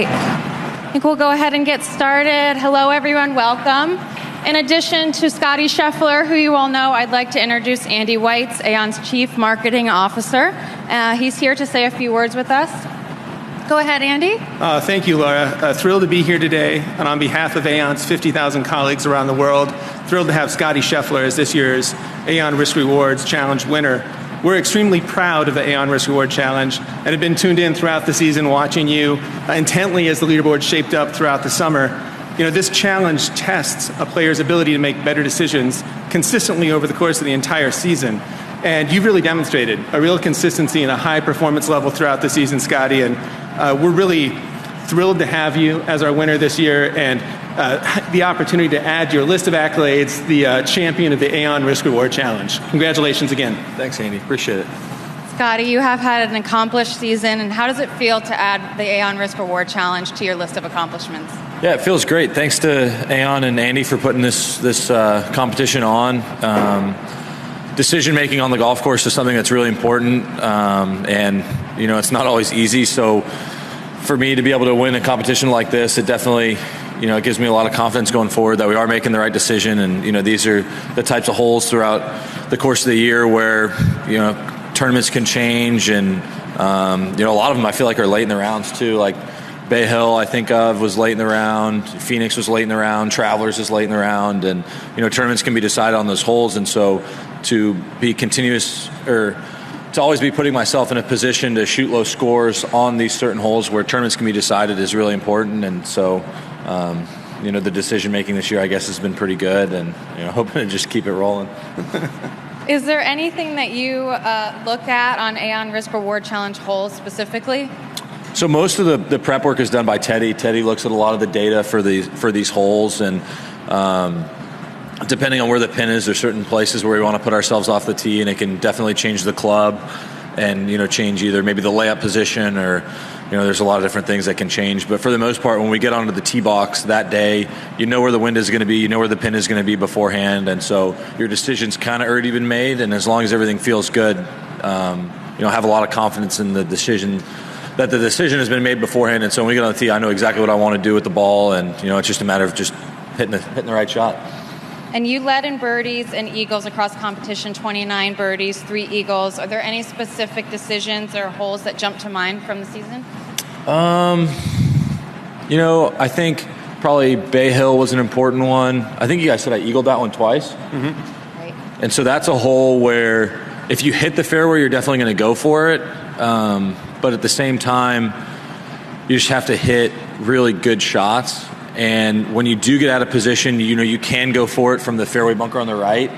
right. I think we'll go ahead and get started. Hello, everyone. Welcome. In addition to Scottie Scheffler, who you all know, I'd like to introduce Andy Weitz, Aon's Chief Marketing Officer. He's here to say a few words with us. Go ahead, Andy. Thank you, Laura. Thrilled to be here today. And on behalf of Aon's 50,000 colleagues around the world, thrilled to have Scottie Scheffler as this year's Aon Risk Rewards Challenge winner. We're extremely proud of the Aon Risk Reward Challenge and have been tuned in throughout the season, watching you intently as the leaderboard shaped up throughout the summer. You know, this challenge tests a player's ability to make better decisions consistently over the course of the entire season. And you've really demonstrated a real consistency and a high performance level throughout the season, Scottie. And we're really thrilled to have you as our winner this year, and the opportunity to add to your list of accolades, the champion of the Aon Risk Reward Challenge. Congratulations again. Thanks, Andy. Appreciate it. Scottie, you have had an accomplished season, and how does it feel to add the Aon Risk Reward Challenge to your list of accomplishments? Yeah, it feels great. Thanks to Aon and Andy for putting this competition on. Decision making on the golf course is something that's really important, and you know, it's not always easy. So for me to be able to win a competition like this, it definitely, you know, it gives me a lot of confidence going forward that we are making the right decision. And you know, these are the types of holes throughout the course of the year where, you know, tournaments can change, and you know, a lot of them I feel like are late in the rounds too. Like Bay Hill, I think of, was late in the round. Phoenix was late in the round. Travelers is late in the round, and you know, tournaments can be decided on those holes. And so to be continuous, or to always be putting myself in a position to shoot low scores on these certain holes where tournaments can be decided is really important. And so, you know, the decision making this year, I guess, has been pretty good, and you know, hoping to just keep it rolling. Is there anything that you look at on Aon Risk Reward Challenge holes specifically? So most of the prep work is done by Teddy. Teddy looks at a lot of the data for these holes, and depending on where the pin is, there's certain places where we want to put ourselves off the tee, and it can definitely change the club, and you know, change either maybe the layup position, or you know, there's a lot of different things that can change. But for the most part, when we get onto the tee box that day, you know where the wind is going to be, you know where the pin is going to be beforehand, and so your decision's kind of already been made. And as long as everything feels good, you know, have a lot of confidence in the decision. That the decision has been made beforehand, and so when we get on the tee, I know exactly what I want to do with the ball, and you know, it's just a matter of just hitting the right shot. And you led in birdies and eagles across competition, 29 birdies, 3 eagles. Are there any specific decisions or holes that jump to mind from the season? You know, I think probably Bay Hill was an important one. I think you guys said I eagled that one twice. Mm-hmm. Right. And so that's a hole where if you hit the fairway, you're definitely going to go for it. But at the same time, you just have to hit really good shots. And when you do get out of position, you know, you can go for it from the fairway bunker on the right,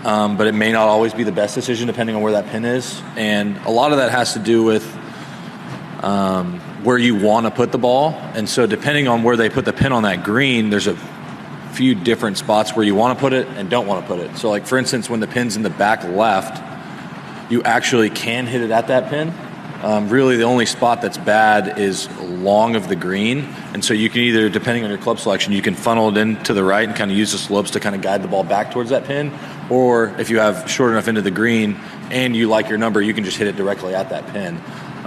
but it may not always be the best decision depending on where that pin is. And a lot of that has to do with where you want to put the ball. And so depending on where they put the pin on that green, there's a few different spots where you want to put it and don't want to put it. So like, for instance, when the pin's in the back left, you actually can hit it at that pin. Really, the only spot that's bad is long of the green. And so you can either, depending on your club selection, you can funnel it in to the right and kind of use the slopes to kind of guide the ball back towards that pin. Or if you have short enough into the green and you like your number, you can just hit it directly at that pin.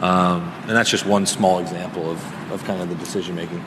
And that's just one small example of kind of the decision making.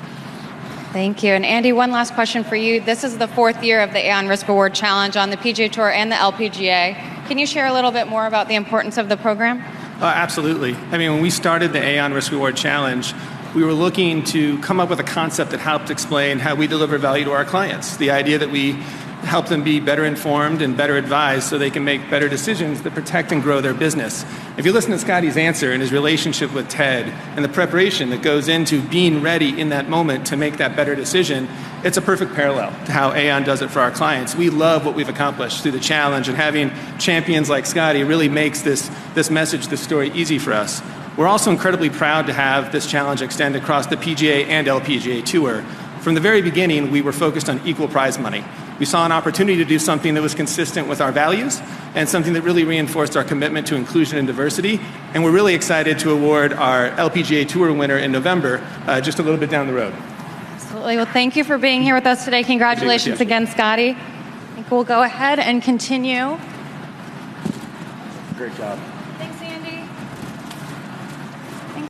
Thank you. And Andy, one last question for you. This is the 4th year of the Aon Risk Reward Challenge on the PGA Tour and the LPGA. Can you share a little bit more about the importance of the program? Absolutely. I mean, when we started the Aon Risk Reward Challenge, we were looking to come up with a concept that helped explain how we deliver value to our clients. The idea that we help them be better informed and better advised so they can make better decisions that protect and grow their business. If you listen to Scottie's answer and his relationship with Ted and the preparation that goes into being ready in that moment to make that better decision, it's a perfect parallel to how Aon does it for our clients. We love what we've accomplished through the challenge, and having champions like Scottie really makes this message, this story, easy for us. We're also incredibly proud to have this challenge extend across the PGA and LPGA Tour. From the very beginning, we were focused on equal prize money. We saw an opportunity to do something that was consistent with our values and something that really reinforced our commitment to inclusion and diversity. And we're really excited to award our LPGA Tour winner in November, just a little bit down the road. Absolutely. Well, thank you for being here with us today. Congratulations again, Scottie. I think we'll go ahead and continue. Great job.